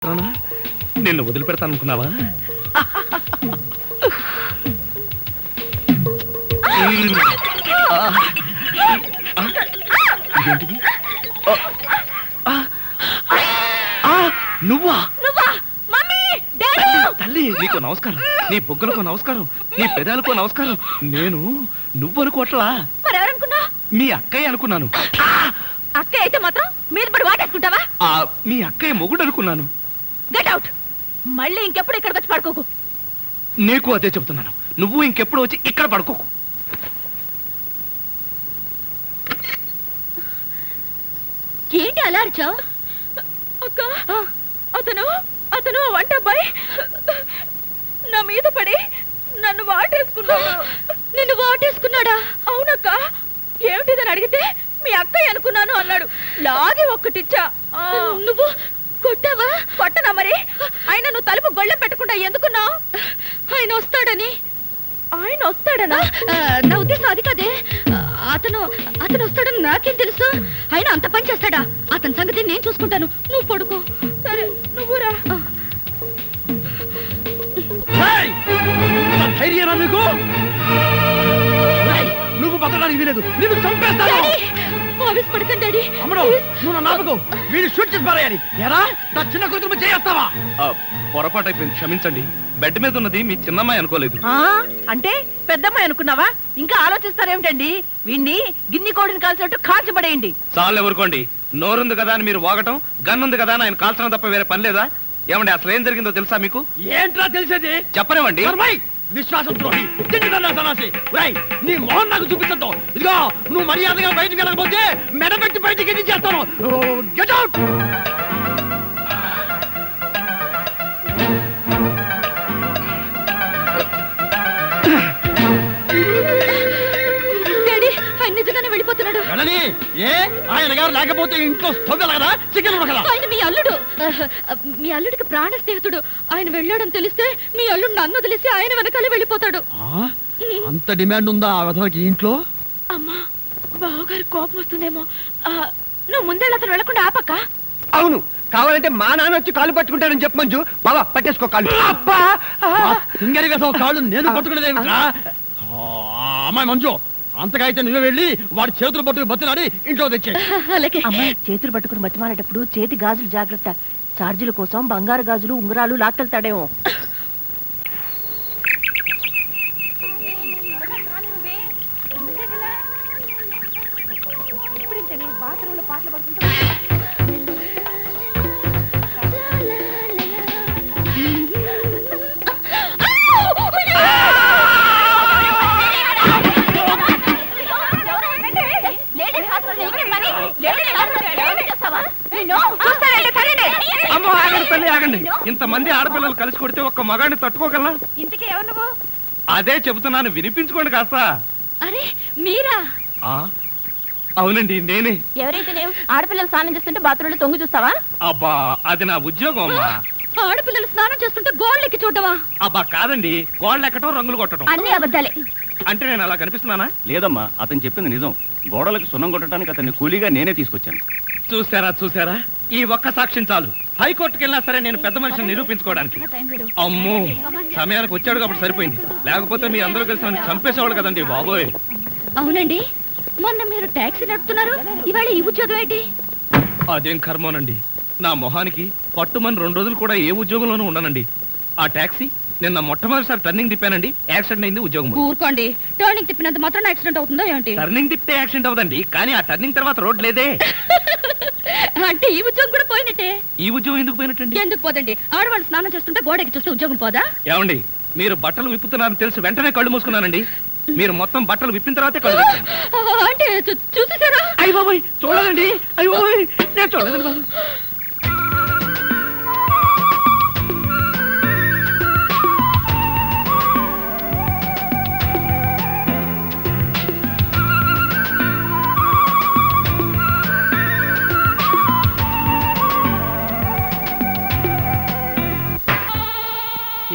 నిన్ను వదిలిపెడతాను అనుకున్నావా? నువ్వా? తల్లి, నీకు నమస్కారం. నీ బొగ్గలకు నమస్కారం, నీ పెదాలకు నమస్కారం. నేను నువ్వనుకోవట్లా, మీ అక్కయ్య అనుకున్నాను. అక్కయ్య అయితే మాత్రం మీద పడి వాటేసుకుంటావా? మీ అక్కయ్య మొగుడు అనుకున్నాను. Get out. మళ్ళీ ఇంకెప్పుడు ఇక్కడికి వచ్చి పడుకోకు. నీకు అదే చెబుతున్నాను, నువ్వు ఇంకెప్పుడు వచ్చి ఇక్కడ పడుకోకు. ఏంటి అలా అరిచావు? అక్క, అతను అతను వంట అబ్బాయి నా మీద పడి నన్ను వాటేసుకున్నాడు. నిన్ను వాటేసుకున్నాడా? అవునక్క. ఏమిటిదని అడిగితే మీ అక్కయ్య అనుకున్నాను అన్నాడు. లాగి ఒక్కటిచ్చా. నువ్వు కొట్టావా? కొట్టనా మరి. ఆయన నువ్వు తలుపు గొళ్ళెం పెట్టకుండా ఎందుకున్నావు? ఆయన వస్తాడని. ఆయన వస్తాడనా? నా ఉద్దేశం అది కదే. అతను అతను వస్తాడని నాకేం తెలుసు? ఆయన అంత పని చేస్తాడా? అతని సంగతి నేను చూసుకుంటాను, నువ్వు పడుకో. సరే, నువ్వు రా. ధైర్యం నీకు? నువ్వు బతకడానికి వీలేదు, నీకు చంపేస్తాను. ఆవేశపడకండి డాడీ. అమ్మడు, నువ్వు నా నాపకు. వీడు షూట్ చేసి పారేయాలి. ఎరా, నా చిన్న కూతురు చేస్తావా? పొరపాటు అయిపోయింది, క్షమించండి. బెడ్ మీద ఉన్నది మీ చిన్నమ్మాయి అనుకోలేదు. అంటే పెద్దమ్మాయి అనుకున్నావా? ఇంకా ఆలోచిస్తారేమిటండి? వీణ్ణి గిన్ని కోడిని కాల్చినట్టు కాల్చబడేయండి. చాలు ఎవరుకోండి. నోరుంది కదా అని మీరు వాగటం, గన్నుంది కదా అని ఆయన కాల్చడం తప్ప వేరే పని లేదా? ఏమండి, అసలు ఏం జరిగిందో తెలుసా మీకు? ఏంట్రా తెలిసేది? చెప్పనివ్వండి. విశ్వాసం ద్రోహి, నీ మోహన్ నాకు చూపించద్దు. ఇదిగో, నువ్వు మర్యాదగా బయటికి వెళ్ళకపోతే మెడబెట్టి బయటికి చేస్తాను. Get out. వెళ్ళిపోతున్నాడు. ఏ ఆయన గారు లేకపోతే ఇంట్లో స్టవ్ కదా, చికెన్ ఉడకదా? ఆయన మీ అల్లుడు. మీ అల్లుడికి ప్రాణ స్నేహితుడు. ఆయన వెళ్ళాడని తెలిస్తే మీ అల్లుడు నన్ను వదిలేసి ఆయన వెనకాలే వెళ్ళిపోతాడు. అంత డిమాండ్ ఉందా ఆ విధవకి ఇంట్లో? అమ్మా, బావగారు కోపం వస్తుందేమో. నువ్వు ముందే అతను వెళ్ళకుండా ఆపక్క. అవును, కావాలంటే మా నాన్న వచ్చి కాళ్ళు పట్టుకుంటాడని చెప్పు మంజు. బాబా పట్టేసుకో కాళ్ళు. సింగరి విధవ కాళ్ళు నేను పట్టుకునేదేమిట్రా? అమ్మాయి మంజు, అంతగా అయితే నువ్వే వెళ్ళి వాడి చేతులు పట్టుకు బతిలాడి ఇంట్లో తెచ్చే. అలాగే. చేతులు పట్టుకుని బతిమాలేటప్పుడు చేతి గాజులు జాగ్రత్త. చార్జీల కోసం బంగారు గాజులు ఉంగరాలు లాక్కెళ్తాడేమో. ఇంతమంది ఆడపిల్లలు కలిసి కొడితే ఒక్క మగాడిని తట్టుకోగలనా? ఇంతకీ ఎవరు నువ్వు? అదే చెబుతున్నాను, వినిపించుకోండి కాస్త. అరే మీరా? అవునండి, నేనే. ఎవరైతే ఆడపిల్లలు స్నానం చేస్తుంటే బాత్రూంలో తొంగి చూస్తావా? అబ్బా, అది నా ఉద్యోగం అమ్మా. ఆడపిల్లలు స్నానం చేస్తుంటే గోళ్ళెక్కి చూడవా? అబ్బా కాదండి, గోళ్ళు ఎక్కటం, రంగులు కొట్టడం. అన్ని అబద్ధాలే. అంటే నేను అలా కనిపిస్తున్నానా? లేదమ్మా, అతను చెప్పింది నిజం. గోడలకు సున్నం కొట్టడానికి అతన్ని కూలీగా నేనే తీసుకొచ్చాను. చూసారా, ఈ ఒక్క సాక్ష్యం చాలు. హైకోర్టుకి వెళ్ళినా సరే నేను పెద్ద మనిషిని నిరూపించుకోవడానికి. అమ్మో, సమయానికి వచ్చాడు కాబట్టి సరిపోయింది, లేకపోతే మీ అందరూ కలిసి నన్ను చంపేసేవాళ్ళు కదండి బాబోయ్. అవునండి, మొన్న మీరు టాక్సీ నడుపుతున్నారు, ఇవాళ ఈ ఉద్యోగం ఏంటి? అదేం కర్మోనండి, నా మొహానికి పట్టుమని 2 రోజులు కూడా ఏ ఉద్యోగంలోనూ ఉండనండి. ఆ టాక్సీ నిన్న మొట్టమొదటిసారి టర్నింగ్ తిప్పానండి, యాక్సిడెంట్ అయింది, ఉద్యోగం. ఊరుకోండి, టర్నింగ్ తిప్పినంత మాత్రం యాక్సిడెంట్ అవుతుందో ఏంటి? టర్నింగ్ తిప్పితే యాక్సిడెంట్ అవుదండి, కానీ ఆ టర్నింగ్ తర్వాత రోడ్ లేదే. అంటే ఈ ఉద్యోగం కూడా పోయినట్టే. ఈ ఉద్యోగం ఎందుకు పోయినట్టండి? ఎందుకు పోదండి, ఆడవాళ్ళు స్నానం చేస్తుంటే గోడకి చూస్తే ఉద్యోగం పోదా? ఏమండి, మీరు బట్టలు విప్పుతున్నారని తెలిసి వెంటనే కళ్ళు మూసుకున్నానండి. మీరు మొత్తం బట్టలు విప్పిన తర్వాతే కళ్ళు విప్పాను. అంటే చూసేసారా? అయ్య బాబోయ్, చూడదండి. అయ్య బాబోయ్, నేను చూడదండి బాబు.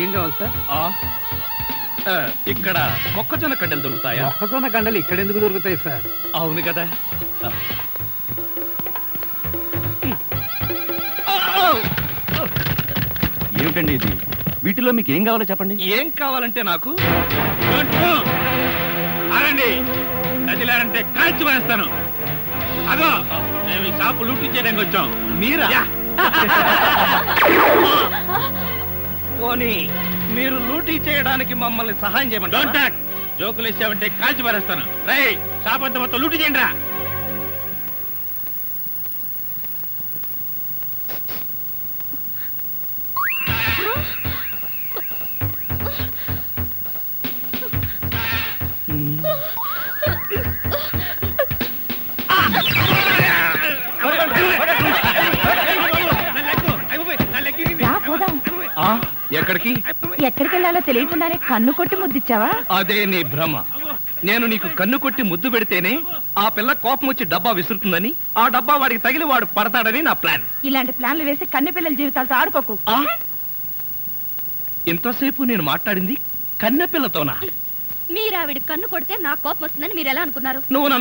ఏం కావాలి సార్? ఇక్కడ మొక్కజొన్న కండలు దొరుకుతాయా? మొక్కజొన్న కండలు ఇక్కడ ఎందుకు దొరుకుతాయి సార్? అవును కదా. ఏమిటండి ఇది? వీటిలో మీకు ఏం కావాలో చెప్పండి. ఏం కావాలంటే నాకు ఆగండి, కదిలారంటే కాల్చి వేస్తాను. అగో మేము ఈ షాపు లూటీ చేయడానికి వచ్చాం. మీరా? పోనీ మీరు లూటీ చేయడానికి మమ్మల్ని సహాయం చేయమంటారా? Don't talk. జోకులు ఇచ్చావంటే కాల్చి పారేస్తాను. రై, షాప్ అంతా మొత్తం లూటీ చేయండి రా. ఆ, ఎక్కడికి? ఎక్కడికి వెళ్ళాలో తెలియకుండానే కన్ను కొట్టి ముద్దిచ్చావా? అదే నీ భ్రమ. నేను నీకు కన్ను కొట్టి ముద్దు పెడితేనే ఆ పిల్ల కోపం వచ్చి డబ్బా విసురుతుందని, ఆ డబ్బా వాడికి తగిలి వాడు పడతాడని నా ప్లాన్. ఇలాంటి ప్లాన్లు వేసి కన్నె పిల్లల జీవితాలతో ఆడుకోకు. ఆ? ఇంతసేపు నేను మాట్లాడింది కన్నె పిల్లతోనా? మీరు ఆవిడ కన్ను కొడితే నా కోపం వస్తుందని మీరు ఎలా అనుకున్నారు? నువ్వు నన్ను